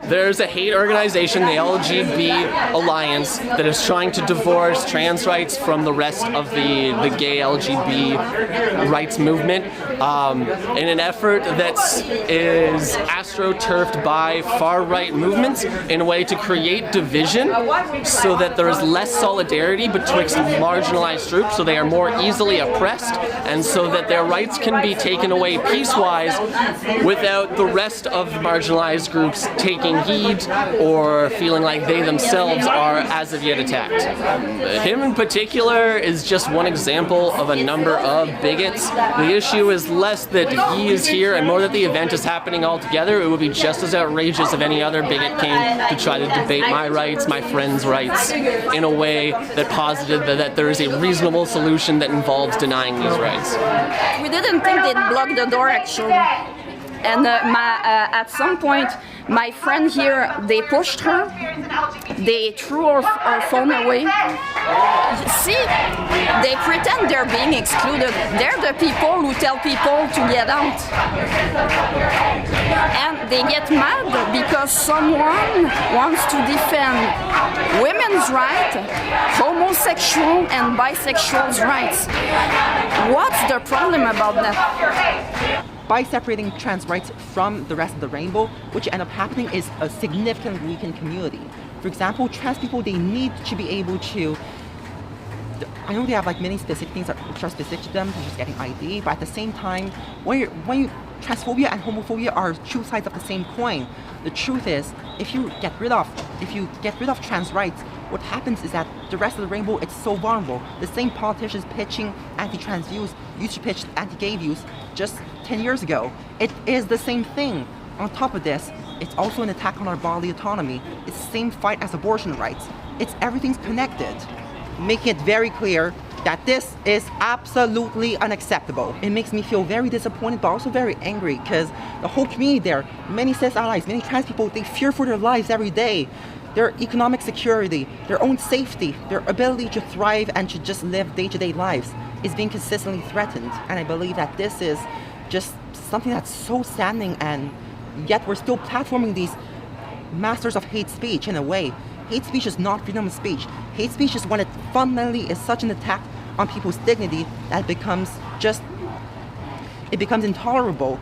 There's a hate organization, the LGB Alliance, that is trying to divorce trans rights from the rest of the gay LGB rights movement in an effort that is astroturfed by far-right movements in a way to create division so that there is less solidarity betwixt marginalized groups, so they are more easily oppressed, and so that their rights can be taken away piecewise without the rest of the marginalized groups taking heed or feeling like they themselves are as of yet attacked. Him in particular is just one example of a number of bigots. The issue is less that he is here and more that the event is happening altogether. It would be just as outrageous if any other bigot came to try to debate my rights, my friends' rights, in a way that posited that there is a reasonable solution that involves denying these rights. We didn't think they'd block the door, actually. And at some point, my friend here, they pushed her, they threw her phone away. See, they pretend they're being excluded. They're the people who tell people to get out. And they get mad because someone wants to defend women's rights, homosexual and bisexuals' rights. What's the problem about that? By separating trans rights from the rest of the rainbow, what you end up happening is a significant weakened community. For example, trans people, they need to be able to, I know they have like many specific things that are specific to them, such as getting ID, but at the same time, transphobia and homophobia are two sides of the same coin. The truth is, if you get rid of trans rights, what happens is that the rest of the rainbow, it's so vulnerable. The same politicians pitching anti-trans views used to pitch anti-gay views just 10 years ago. It is the same thing. On top of this, it's also an attack on our bodily autonomy. It's the same fight as abortion rights. Everything's connected. Making it very clear that this is absolutely unacceptable. It makes me feel very disappointed, but also very angry, because the whole community there, many cis allies, many trans people, they fear for their lives every day. Their economic security, their own safety, their ability to thrive and to just live day-to-day lives is being consistently threatened. And I believe that this is just something that's so saddening, and yet we're still platforming these masters of hate speech in a way. Hate speech is not freedom of speech. Hate speech is when it fundamentally is such an attack on people's dignity that it becomes intolerable.